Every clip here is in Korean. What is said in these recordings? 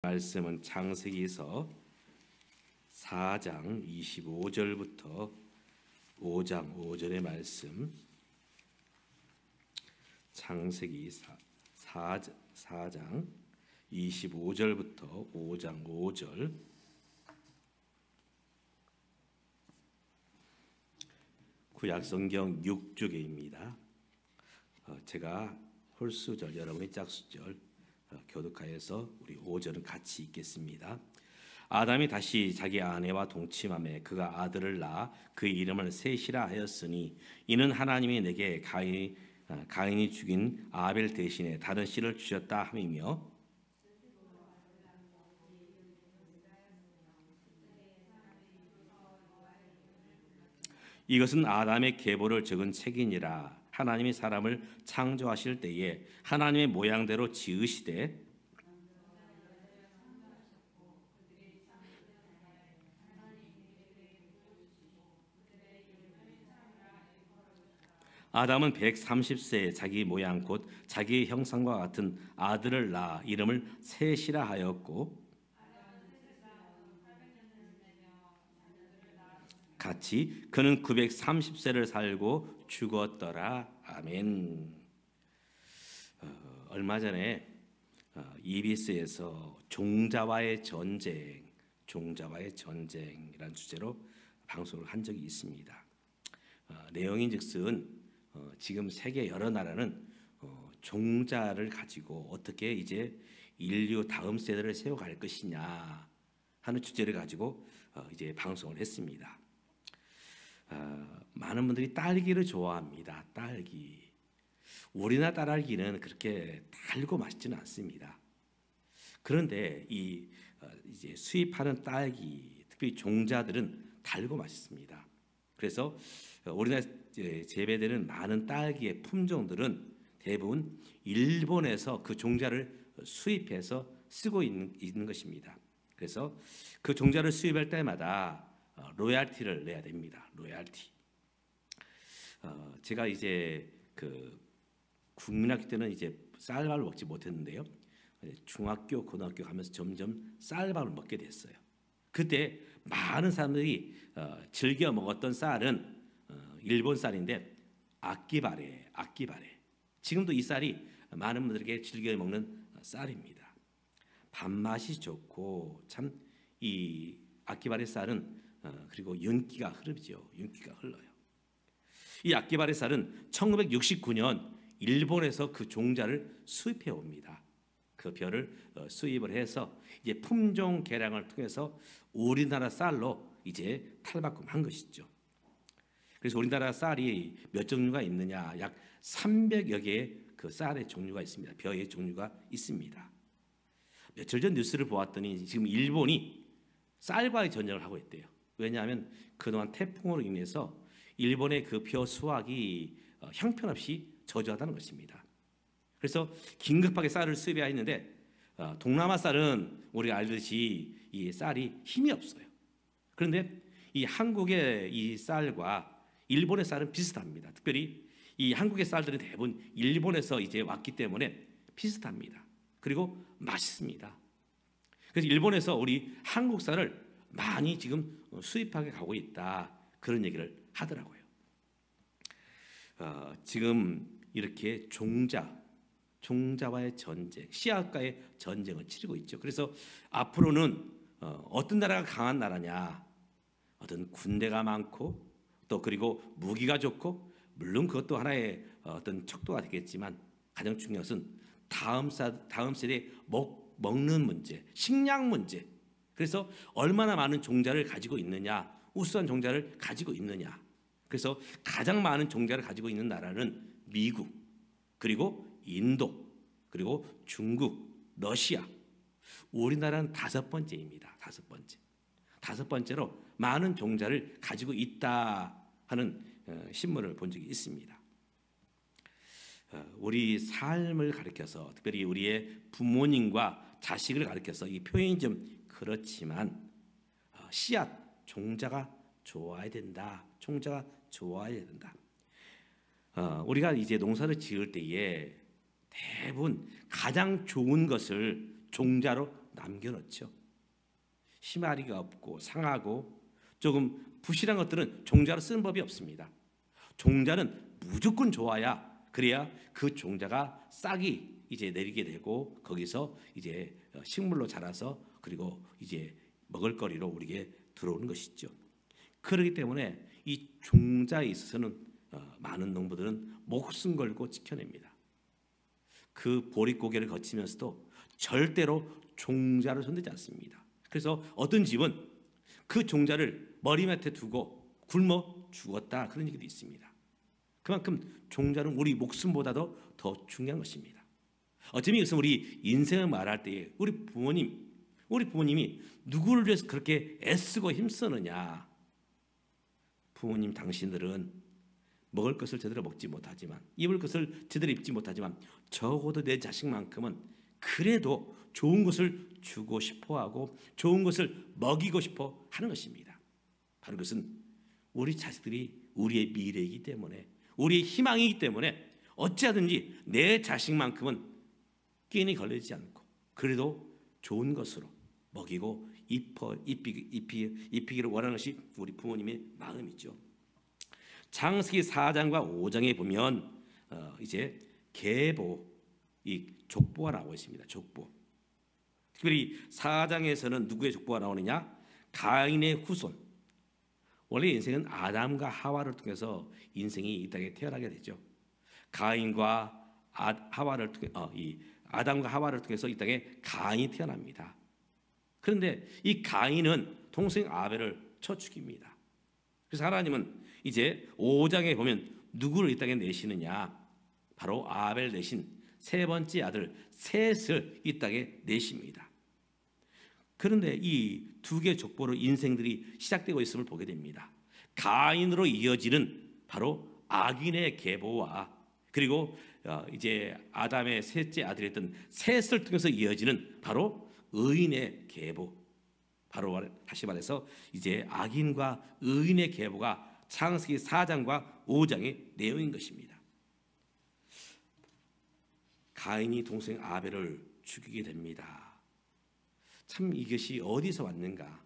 말씀은 창세기에서 4장 25절부터 5장 5절의 말씀. 창세기 4장 25절부터 5장 5절. 구약성경 6주기입니다. 제가 홀수절, 여러분이 짝수절 교독하여서 우리 5절은 같이 읽겠습니다. 아담이 다시 자기 아내와 동침하며 그가 아들을 낳아 그의 이름을 셋이라 하였으니 이는 하나님이 내게 가인이 죽인 아벨 대신에 다른 씨를 주셨다 함이며, 이것은 아담의 계보를 적은 책이니라. 하나님이 사람을 창조하실 때에 하나님의 모양대로 지으시되 아담은 130세에 자기 모양 곧 자기 형상과 같은 아들을 낳아 이름을 셋이라 하였고, 같이 그는 930세를 살고 죽었더라. 아멘. 얼마 전에 EBS에서 종자와의 전쟁이라는 주제로 방송을 한 적이 있습니다. 내용인즉슨 지금 세계 여러 나라는 종자를 가지고 어떻게 이제 인류 다음 세대를 세워갈 것이냐 하는 주제를 가지고 이제 방송을 했습니다. 많은 분들이 딸기를 좋아합니다. 딸기. 우리나라 딸기는 그렇게 달고 맛있지는 않습니다. 그런데 이제 수입하는 딸기, 특히 종자들은 달고 맛있습니다. 그래서 우리나라 재배되는 많은 딸기의 품종들은 대부분 일본에서 그 종자를 수입해서 쓰고 있는 것입니다. 그래서 그 종자를 수입할 때마다 로얄티를 내야 됩니다. 로얄티. 제가 이제 그 국민학교 때는 이제 쌀밥을 먹지 못했는데요. 중학교, 고등학교 가면서 점점 쌀밥을 먹게 됐어요. 그때 많은 사람들이 즐겨 먹었던 쌀은 일본 쌀인데 아끼바레. 지금도 이 쌀이 많은 분들에게 즐겨 먹는 쌀입니다. 밥맛이 좋고 참 이 아끼바레 쌀은 그리고 윤기가 흐르죠. 윤기가 흘러요. 이 아끼바레 쌀은 1969년 일본에서 그 종자를 수입해 옵니다. 그 벼를 수입을 해서 이제 품종 개량을 통해서 우리나라 쌀로 이제 탈바꿈한 것이죠. 그래서 우리나라 쌀이 몇 종류가 있느냐? 약 300여 개의 그 쌀의 종류가 있습니다. 벼의 종류가 있습니다. 며칠 전 뉴스를 보았더니 지금 일본이 쌀과의 전쟁을 하고 있대요. 왜냐하면 그동안 태풍으로 인해서 일본의 그 벼 수확이 형편없이 저조하다는 것입니다. 그래서 긴급하게 쌀을 수입해야 했는데 동남아 쌀은 우리가 알듯이 이 쌀이 힘이 없어요. 그런데 이 한국의 이 쌀과 일본의 쌀은 비슷합니다. 특별히 이 한국의 쌀들은 대부분 일본에서 이제 왔기 때문에 비슷합니다. 그리고 맛있습니다. 그래서 일본에서 우리 한국 쌀을 많이 지금 수입하게 가고 있다, 그런 얘기를 하더라고요. 지금 이렇게 종자와의 전쟁, 씨앗과의 전쟁을 치르고 있죠. 그래서 앞으로는 어떤 나라가 강한 나라냐, 어떤 군대가 많고 또 그리고 무기가 좋고, 물론 그것도 하나의 어떤 척도가 되겠지만 가장 중요한 것은 다음 세대에 먹는 문제, 식량 문제. 그래서 얼마나 많은 종자를 가지고 있느냐, 우수한 종자를 가지고 있느냐. 그래서 가장 많은 종자를 가지고 있는 나라는 미국, 그리고 인도, 그리고 중국, 러시아. 우리나라는 5번째입니다. 5번째. 5번째로 많은 종자를 가지고 있다 하는 신문을 본 적이 있습니다. 우리 삶을 가리켜서, 특별히 우리의 부모님과 자식을 가리켜서 이 표현이 좀 그렇지만 씨앗, 종자가 좋아야 된다. 종자가 좋아야 된다. 우리가 이제 농사를 지을 때에 대부분 가장 좋은 것을 종자로 남겨놓죠. 희마리가 없고 상하고 조금 부실한 것들은 종자로 쓰는 법이 없습니다. 종자는 무조건 좋아야, 그래야 그 종자가 싹이 이제 내리게 되고 거기서 이제 식물로 자라서 그리고 이제 먹을거리로 우리에게 들어오는 것이죠. 그렇기 때문에 이 종자에 있어서는 많은 농부들은 목숨 걸고 지켜냅니다. 그 보릿고개를 거치면서도 절대로 종자를 손대지 않습니다. 그래서 어떤 집은 그 종자를 머리맡에 두고 굶어 죽었다, 그런 얘기도 있습니다. 그만큼 종자는 우리 목숨보다도 더 중요한 것입니다. 어쩌면 이것은 우리 인생을 말할 때에 우리 부모님이 누구를 위해서 그렇게 애쓰고 힘쓰느냐. 부모님 당신들은 먹을 것을 제대로 먹지 못하지만, 입을 것을 제대로 입지 못하지만 적어도 내 자식만큼은 그래도 좋은 것을 주고 싶어하고 좋은 것을 먹이고 싶어 하는 것입니다. 바로 그것은 우리 자식들이 우리의 미래이기 때문에, 우리의 희망이기 때문에 어찌하든지 내 자식만큼은 끼니 걸리지 않고 그래도 좋은 것으로 먹이고 입히기를 원하는 것이 우리 부모님의 마음이죠. 창세기 4장과 5장에 보면 이제 계보, 이 족보가 나오고 있습니다. 족보. 특별히 4장에서는 누구의 족보가 나오느냐? 가인의 후손. 원래 인생은 아담과 하와를 통해서 인생이 이 땅에 태어나게 되죠. 가인과 하와를 통해 아담과 하와를 통해서 이 땅에 가인이 태어납니다. 그런데 이 가인은 동생 아벨을 쳐 죽입니다. 그래서 하나님은 이제 5장에 보면 누구를 이 땅에 내시느냐? 바로 아벨 대신 세 번째 아들 셋을 이 땅에 내십니다. 그런데 이 두 개의 족보로 인생들이 시작되고 있음을 보게 됩니다. 가인으로 이어지는 바로 악인의 계보와 그리고 이제 아담의 셋째 아들이었던 셋을 통해서 이어지는 바로 의인의 계보. 바로 다시 말해서 이제 악인과 의인의 계보가 창세기 4장과 5장의 내용인 것입니다. 가인이 동생 아벨을 죽이게 됩니다. 참 이것이 어디서 왔는가?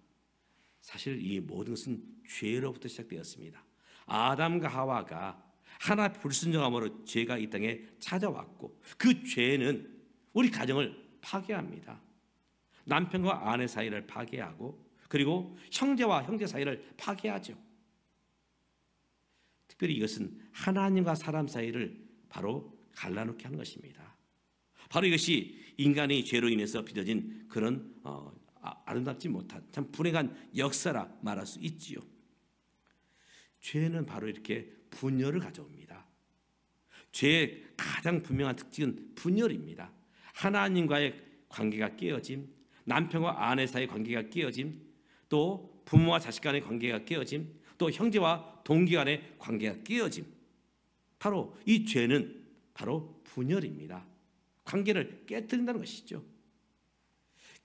사실 이 모든 것은 죄로부터 시작되었습니다. 아담과 하와가 하나 불순종함으로 죄가 이 땅에 찾아왔고 그 죄는 우리 가정을 파괴합니다. 남편과 아내 사이를 파괴하고 그리고 형제와 형제 사이를 파괴하죠. 특별히 이것은 하나님과 사람 사이를 바로 갈라놓게 하는 것입니다. 바로 이것이 인간의 죄로 인해서 빚어진 그런 아름답지 못한 참 불행한 역사라 말할 수 있지요. 죄는 바로 이렇게 분열을 가져옵니다. 죄의 가장 분명한 특징은 분열입니다. 하나님과의 관계가 깨어짐, 남편과 아내 사이의 관계가 깨어짐, 또 부모와 자식 간의 관계가 깨어짐, 또 형제와 동기 간의 관계가 깨어짐. 바로 이 죄는 바로 분열입니다. 관계를 깨뜨린다는 것이죠.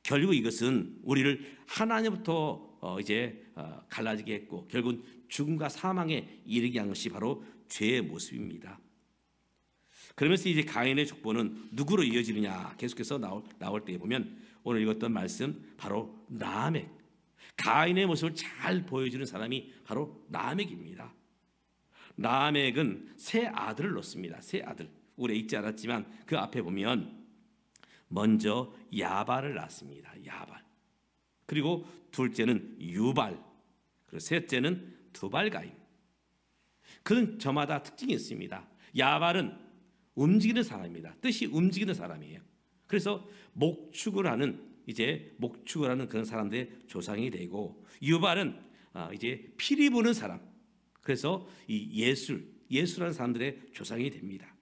결국 이것은 우리를 하나님부터 이제 갈라지게 했고 결국은 죽음과 사망에 이르게 한 것이 바로 죄의 모습입니다. 그러면서 이제 가인의 족보는 누구로 이어지느냐 계속해서 나올 때 보면 오늘 읽었던 말씀 바로 라멕. 가인의 모습을 잘 보여주는 사람이 바로 라멕입니다. 라멕은 세 아들을 낳습니다. 세 아들. 우리 읽지 않았지만 그 앞에 보면 먼저 야발을 낳습니다. 야발. 그리고 둘째는 유발. 그리고 셋째는 두발가임. 그는 저마다 특징이 있습니다. 야발은 움직이는 사람입니다. 뜻이 움직이는 사람이에요. 그래서 목축을 하는 그런 사람들의 조상이 되고 유발은 이제 피리 부는 사람. 그래서 이 예술하는 사람들의 조상이 됩니다.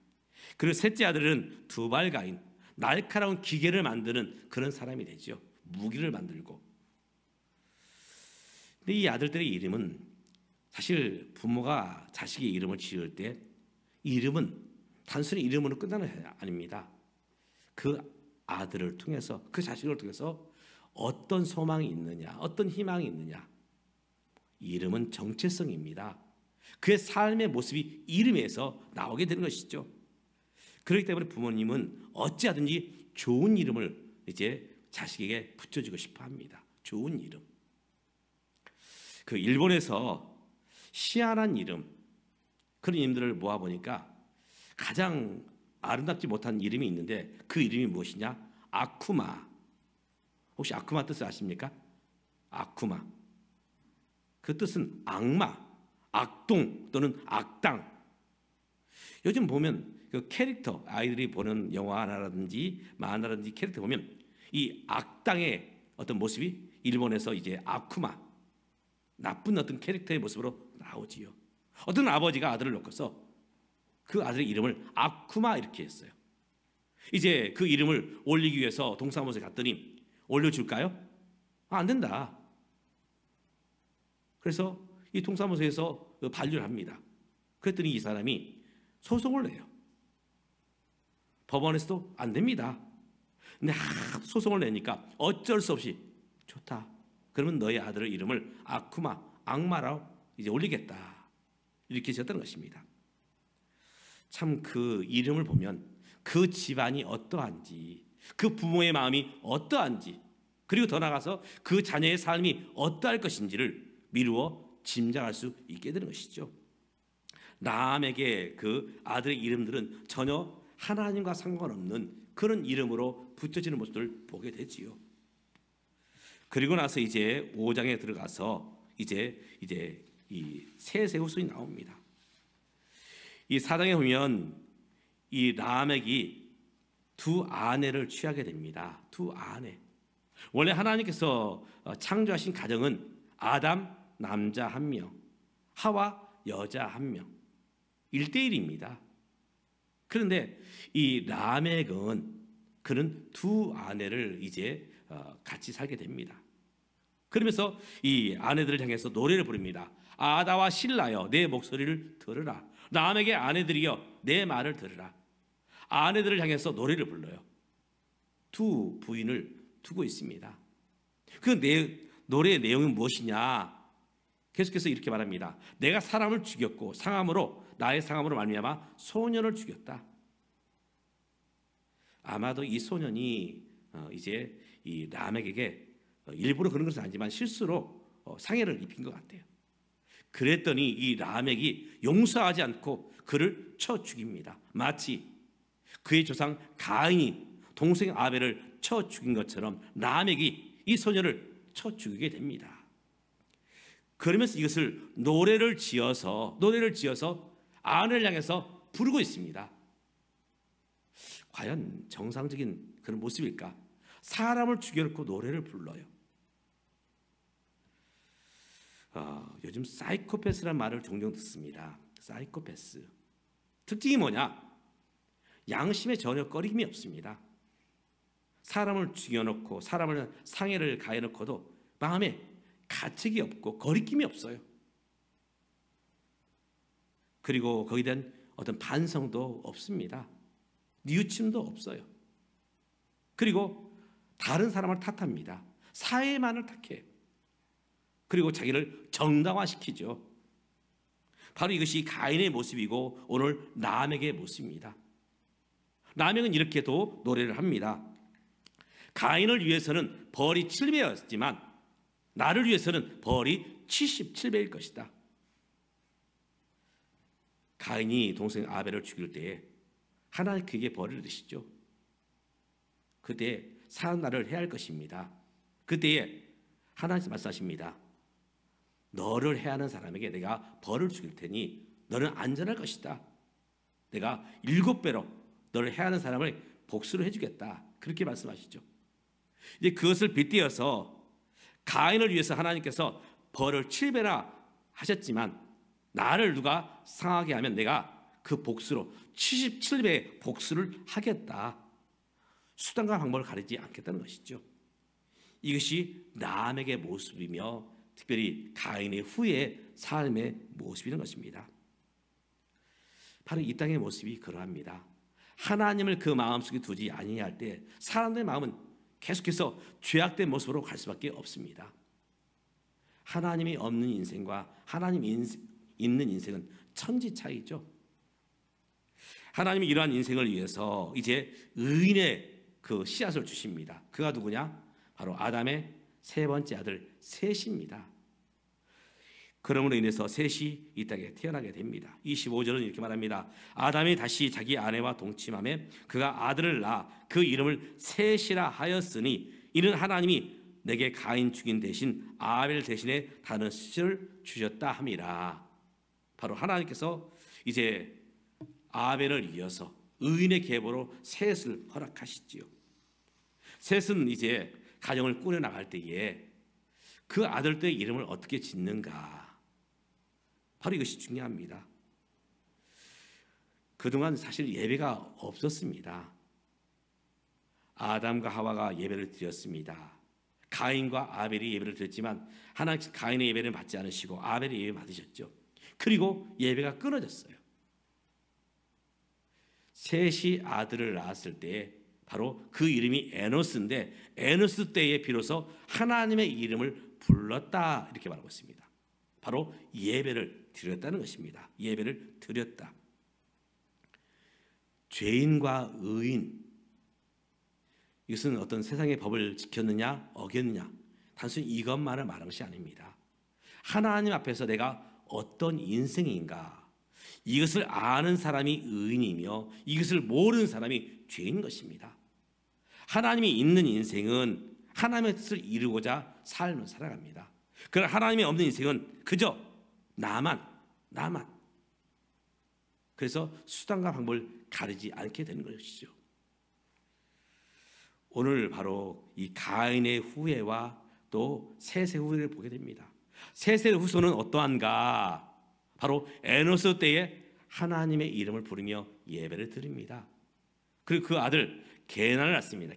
그리고 셋째 아들은 두발가인, 날카로운 기계를 만드는 그런 사람이 되죠. 무기를 만들고. 근데 이 아들들의 이름은 사실 부모가 자식의 이름을 지을 때 이름은 단순히 이름으로 끝나는 게 아닙니다. 그 아들을 통해서 그 자식을 통해서 어떤 소망이 있느냐, 어떤 희망이 있느냐. 이름은 정체성입니다. 그의 삶의 모습이 이름에서 나오게 되는 것이죠. 그렇기 때문에 부모님은 어찌하든지 좋은 이름을 이제 자식에게 붙여주고 싶어 합니다. 좋은 이름. 그 일본에서 희한한 이름, 그런 이름들을 모아보니까 가장 아름답지 못한 이름이 있는데 그 이름이 무엇이냐? 아쿠마. 혹시 아쿠마 뜻을 아십니까? 아쿠마. 그 뜻은 악마, 악동 또는 악당. 요즘 보면 그 캐릭터, 아이들이 보는 영화라든지 만화라든지 캐릭터 보면 이 악당의 어떤 모습이 일본에서 이제 아쿠마, 나쁜 어떤 캐릭터의 모습으로 나오지요. 어떤 아버지가 아들을 놓고서 그 아들의 이름을 아쿠마 이렇게 했어요. 이제 그 이름을 올리기 위해서 동사무소에 갔더니 올려줄까요? 안 된다. 그래서 이 동사무소에서 반려를 합니다. 그랬더니 이 사람이 소송을 내요. 법원에서도 안 됩니다. 근데 소송을 내니까 어쩔 수 없이 좋다. 그러면 너의 아들의 이름을 아쿠마, 악마라고 이제 올리겠다. 이렇게 지었다는 것입니다. 참 그 이름을 보면 그 집안이 어떠한지, 그 부모의 마음이 어떠한지, 그리고 더 나아가서 그 자녀의 삶이 어떠할 것인지를 미루어 짐작할 수 있게 되는 것이죠. 람에게 그 아들의 이름들은 전혀 하나님과 상관없는 그런 이름으로 붙여지는 모습을 보게 되지요. 그리고 나서 이제 5장에 들어가서 이제 이 셋의 후손이 나옵니다. 이 4장에 보면 이 라멕이 두 아내를 취하게 됩니다. 두 아내. 원래 하나님께서 창조하신 가정은 아담 남자 한 명, 하와 여자 한 명, 1대1입니다. 그런데 이 라멕은 그는 두 아내를 이제 같이 살게 됩니다. 그러면서 이 아내들을 향해서 노래를 부릅니다. 아다와 실라여 내 목소리를 들으라. 라멕의 아내들이여 내 말을 들으라. 아내들을 향해서 노래를 불러요. 두 부인을 두고 있습니다. 그 노래의 내용은 무엇이냐? 계속해서 이렇게 말합니다. 내가 사람을 죽였고 상함으로 나의 상함으로 말미암아 소년을 죽였다. 아마도 이 소년이 이제 이 라멕에게 일부러 그런 것은 아니지만 실수로 상해를 입힌 것 같아요. 그랬더니 이 라멕이 용서하지 않고 그를 쳐 죽입니다. 마치 그의 조상 가인이 동생 아벨을 쳐 죽인 것처럼 라멕이 이 소년을 쳐 죽이게 됩니다. 그러면서 이것을 노래를 지어서 아내를 향해서 부르고 있습니다. 과연 정상적인 그런 모습일까? 사람을 죽여놓고 노래를 불러요. 요즘 사이코패스라는 말을 종종 듣습니다. 사이코패스. 특징이 뭐냐? 양심에 전혀 꺼림이 없습니다. 사람을 죽여놓고 사람을 상해를 가해놓고도 마음에 가책이 없고 거리낌이 없어요. 그리고 거기에 대한 어떤 반성도 없습니다. 뉘우침도 없어요. 그리고 다른 사람을 탓합니다. 사회만을 탓해요. 그리고 자기를 정당화시키죠. 바로 이것이 가인의 모습이고 오늘 라멕의 모습입니다. 라멕은 이렇게도 노래를 합니다. 가인을 위해서는 벌이 7배였지만 나를 위해서는 벌이 77배일 것이다. 가인이 동생 아벨을 죽일 때에 하나님 그에게 벌을 내리시죠. 그때 사는 날을 해야 할 것입니다. 그때에 하나님께서 말씀하십니다. 너를 해하는 사람에게 내가 벌을 죽일 테니 너는 안전할 것이다. 내가 7배로 너를 해하는 사람을 복수를 해주겠다. 그렇게 말씀하시죠. 이제 그것을 빗대어서 가인을 위해서 하나님께서 벌을 7배나 하셨지만 나를 누가 상하게 하면 내가 그 복수로 77배의 복수를 하겠다. 수단과 방법을 가리지 않겠다는 것이죠. 이것이 라멕의 모습이며 특별히 가인의 후의 삶의 모습이라는 것입니다. 바로 이 땅의 모습이 그러합니다. 하나님을 그 마음속에 두지 아니할 때 사람들의 마음은 계속해서 죄악된 모습으로 갈 수밖에 없습니다. 하나님이 없는 인생과 하나님이 있는 인생은 천지 차이죠. 하나님이 이러한 인생을 위해서 이제 의인의 그 씨앗을 주십니다. 그가 누구냐? 바로 아담의 세 번째 아들 셋입니다. 그러므로 인해서 셋이 이 땅에 태어나게 됩니다. 25절은 이렇게 말합니다. 아담이 다시 자기 아내와 동침하며 그가 아들을 낳아 그 이름을 셋이라 하였으니 이는 하나님이 내게 가인 죽인 대신 아벨 대신에 다른 씨를 주셨다 함이라. 바로 하나님께서 이제 아벨을 이어서 의인의 계보로 셋을 허락하시지요. 셋은 이제 가정을 꾸려나갈 때에 그 아들들의 이름을 어떻게 짓는가, 바로 이것이 중요합니다. 그동안 사실 예배가 없었습니다. 아담과 하와가 예배를 드렸습니다. 가인과 아벨이 예배를 드렸지만 하나님께서 가인의 예배를 받지 않으시고 아벨의 예배 받으셨죠. 그리고 예배가 끊어졌어요. 셋이 아들을 낳았을 때 바로 그 이름이 에노스인데 에노스 때에 비로소 하나님의 이름을 불렀다 이렇게 말하고 있습니다. 바로 예배를 드렸다는 것입니다. 예배를 드렸다. 죄인과 의인, 이것은 어떤 세상의 법을 지켰느냐 어겼느냐 단순히 이것만을 말하는 것이 아닙니다. 하나님 앞에서 내가 어떤 인생인가, 이것을 아는 사람이 의인이며 이것을 모르는 사람이 죄인 것입니다. 하나님이 있는 인생은 하나님의 뜻을 이루고자 삶을 살아갑니다. 그러나 하나님이 없는 인생은 그저 나만. 그래서 수단과 방법을 가리지 않게 되는 것이죠. 오늘 바로 이 가인의 후예와 또 셋의 후예를 보게 됩니다. 셋의 후손은 어떠한가? 바로 에노스 때에 하나님의 이름을 부르며 예배를 드립니다. 그리고 그 아들 게난을 낳습니다.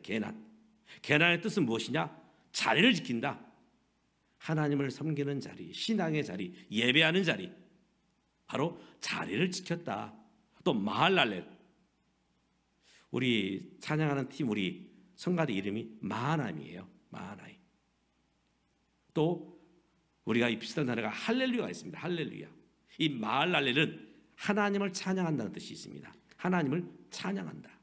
게난의 뜻은 무엇이냐? 자리를 지킨다. 하나님을 섬기는 자리, 신앙의 자리, 예배하는 자리, 바로 자리를 지켰다. 또 마할랄렐, 우리 찬양하는 팀 우리 성가대 이름이 마하나임이에요. 마하나임. 또 우리가 이 비슷한 단어가 할렐루야가 있습니다. 할렐루야. 이 마할랄렐은 하나님을 찬양한다는 뜻이 있습니다. 하나님을 찬양한다.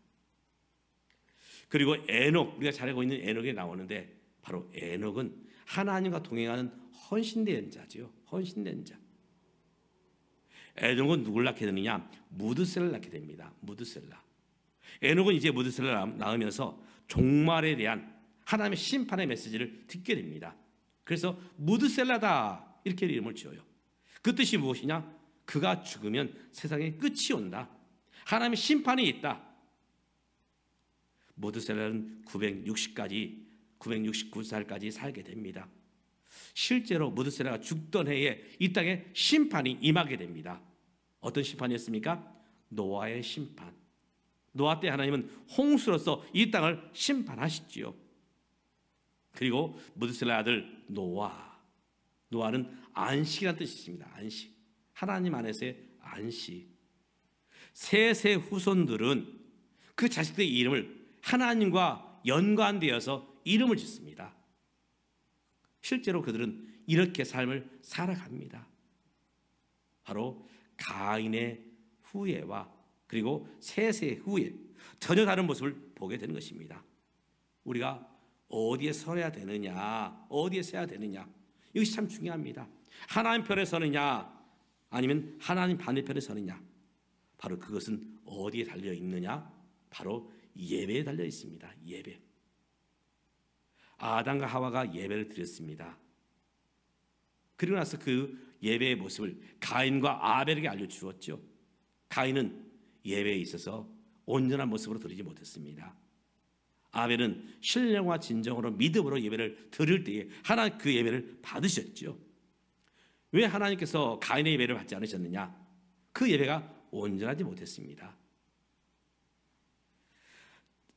그리고 에녹, 우리가 잘 알고 있는 에녹이 나오는데 바로 에녹은 하나님과 동행하는 헌신된 자지요. 헌신된 자. 에녹은 누굴 낳게 되느냐? 무드셀라를 낳게 됩니다. 무드셀라. 에녹은 이제 무드셀라를 낳으면서 종말에 대한 하나님의 심판의 메시지를 듣게 됩니다. 그래서 무드셀라다 이렇게 이름을 지어요. 그 뜻이 무엇이냐? 그가 죽으면 세상에 끝이 온다. 하나님의 심판이 있다. 무드셀라는 969살까지 살게 됩니다. 실제로 무드셀라가 죽던 해에 이 땅에 심판이 임하게 됩니다. 어떤 심판이었습니까? 노아의 심판. 노아 때 하나님은 홍수로서 이 땅을 심판하시지요. 그리고 무드셀라 아들 노아는 안식이라는 뜻이 있습니다. 안식. 하나님 안에서의 안식. 셋의 후손들은 그 자식들의 이름을 하나님과 연관되어서 이름을 짓습니다. 실제로 그들은 이렇게 삶을 살아갑니다. 바로 가인의 후예와 그리고 셋의 후예, 전혀 다른 모습을 보게 되는 것입니다. 우리가 어디에 서야 되느냐, 어디에 서야 되느냐, 이것이 참 중요합니다. 하나님 편에 서느냐 아니면 하나님 반대편에 서느냐, 바로 그것은 어디에 달려 있느냐? 바로 예배에 달려 있습니다. 예배. 아담과 하와가 예배를 드렸습니다. 그리고 나서 그 예배의 모습을 가인과 아벨에게 알려주었죠. 가인은 예배에 있어서 온전한 모습으로 드리지 못했습니다. 아벨은 신령과 진정으로 믿음으로 예배를 드릴 때에 하나님 그 예배를 받으셨죠. 왜 하나님께서 가인의 예배를 받지 않으셨느냐? 그 예배가 온전하지 못했습니다.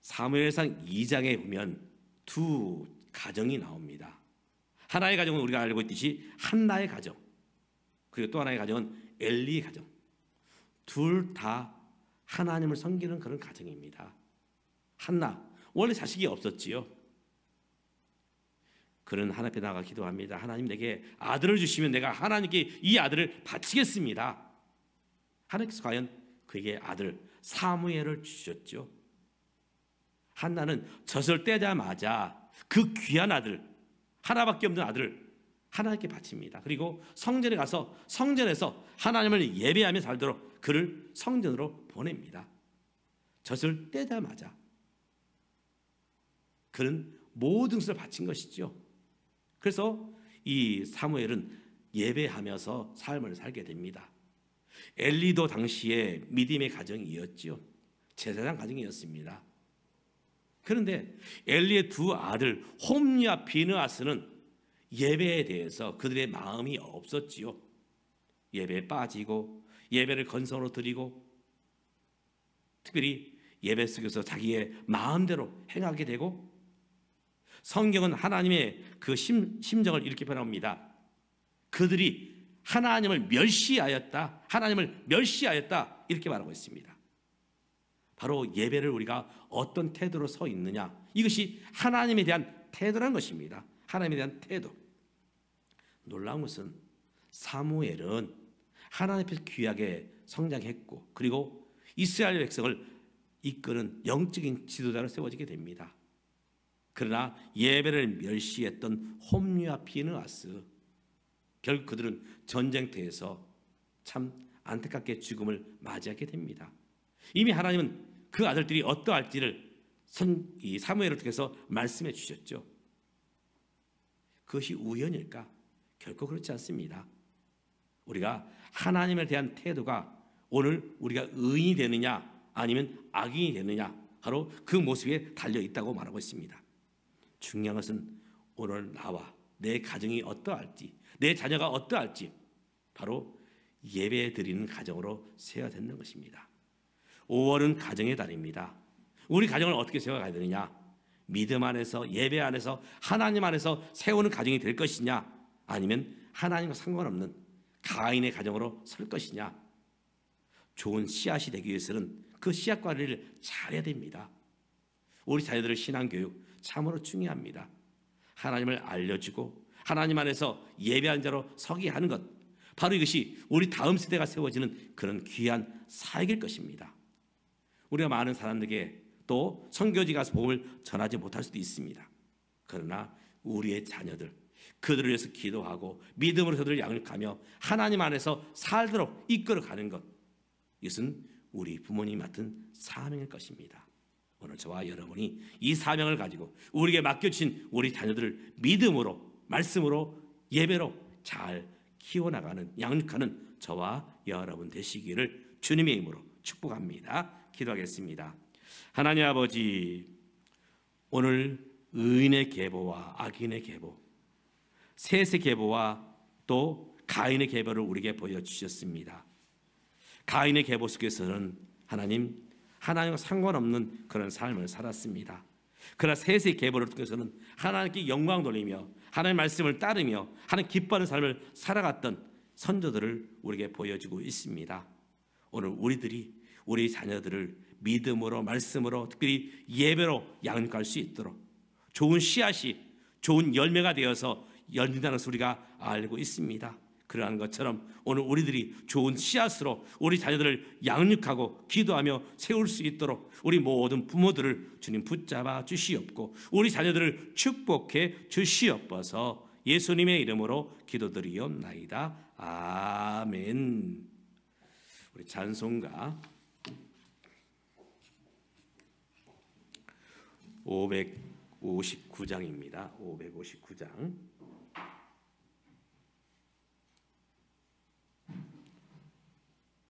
사무엘상 2장에 보면 두 가정이 나옵니다. 하나의 가정은 우리가 알고 있듯이 한나의 가정, 그리고 또 하나의 가정은 엘리의 가정. 둘 다 하나님을 섬기는 그런 가정입니다. 한나, 원래 자식이 없었지요. 그는 하나님 앞에 나가 기도합니다. 하나님, 내게 아들을 주시면 내가 하나님께 이 아들을 바치겠습니다. 하나님께서 과연 그에게 아들 사무엘을 주셨죠. 한나는 젖을 떼자마자 그 귀한 아들, 하나밖에 없는 아들을 하나님께 바칩니다. 그리고 성전에 가서 성전에서 하나님을 예배하며 살도록 그를 성전으로 보냅니다. 젖을 떼자마자 그는 모든 것을 바친 것이죠. 그래서 이 사무엘은 예배하면서 삶을 살게 됩니다. 엘리도 당시에 믿음의 가정이었죠. 제사장 가정이었습니다. 그런데 엘리의 두 아들 홈리와 비느하스는 예배에 대해서 그들의 마음이 없었지요. 예배에 빠지고 예배를 건성으로 드리고 특별히 예배 속에서 자기의 마음대로 행하게 되고, 성경은 하나님의 그 심정을 이렇게 표현합니다. 그들이 하나님을 멸시하였다, 하나님을 멸시하였다 이렇게 말하고 있습니다. 바로 예배를 우리가 어떤 태도로 서 있느냐, 이것이 하나님에 대한 태도라는 것입니다. 하나님에 대한 태도. 놀라운 것은 사무엘은 하나님 앞에서 귀하게 성장했고 그리고 이스라엘 백성을 이끄는 영적인 지도자로 세워지게 됩니다. 그러나 예배를 멸시했던 홈리와 비느하스, 결국 그들은 전쟁터에서 참 안타깝게 죽음을 맞이하게 됩니다. 이미 하나님은 그 아들들이 어떠할지를 이 사무엘을 통해서 말씀해 주셨죠. 그것이 우연일까? 결코 그렇지 않습니다. 우리가 하나님에 대한 태도가 오늘 우리가 의인이 되느냐 아니면 악인이 되느냐, 바로 그 모습에 달려 있다고 말하고 있습니다. 중요한 것은 오늘 나와 내 가정이 어떠할지, 내 자녀가 어떠할지 바로 예배 드리는 가정으로 세워야 되는 것입니다. 5월은 가정의 달입니다. 우리 가정을 어떻게 세워가야 되느냐? 믿음 안에서, 예배 안에서, 하나님 안에서 세우는 가정이 될 것이냐, 아니면 하나님과 상관없는 가인의 가정으로 설 것이냐. 좋은 씨앗이 되기 위해서는 그 씨앗 관리를 잘해야 됩니다. 우리 자녀들의 신앙교육 참으로 중요합니다. 하나님을 알려주고 하나님 안에서 예배한 자로 서게 하는 것, 바로 이것이 우리 다음 세대가 세워지는 그런 귀한 사역일 것입니다. 우리가 많은 사람들에게 또 선교지 가서 복음을 전하지 못할 수도 있습니다. 그러나 우리의 자녀들, 그들을 위해서 기도하고 믿음으로 그들을 양육하며 하나님 안에서 살도록 이끌어가는 것, 이것은 우리 부모님이 맡은 사명일 것입니다. 오늘 저와 여러분이 이 사명을 가지고 우리에게 맡겨주신 우리 자녀들을 믿음으로, 말씀으로, 예배로 잘 키워나가는, 양육하는 저와 여러분 되시기를 주님의 이름으로 축복합니다. 기도하겠습니다. 하나님 아버지, 오늘 의인의 계보와 악인의 계보, 셋의 계보와 또 가인의 계보를 우리에게 보여주셨습니다. 가인의 계보 속에서는 하나님과 상관없는 그런 삶을 살았습니다. 그러나 셋의 계보를 통해서는 하나님께 영광 돌리며 하나님의 말씀을 따르며 하나님 기뻐하는 삶을 살아갔던 선조들을 우리에게 보여주고 있습니다. 오늘 우리들이 우리 자녀들을 믿음으로, 말씀으로, 특별히 예배로 양육할 수 있도록 좋은 씨앗이 좋은 열매가 되어서 열린다는 것을 우리가 알고 있습니다. 그러한 것처럼 오늘 우리들이 좋은 씨앗으로 우리 자녀들을 양육하고 기도하며 세울 수 있도록 우리 모든 부모들을 주님 붙잡아 주시옵고 우리 자녀들을 축복해 주시옵소서. 예수님의 이름으로 기도드리옵나이다. 아멘. 우리 찬송가 559장입니다. 559장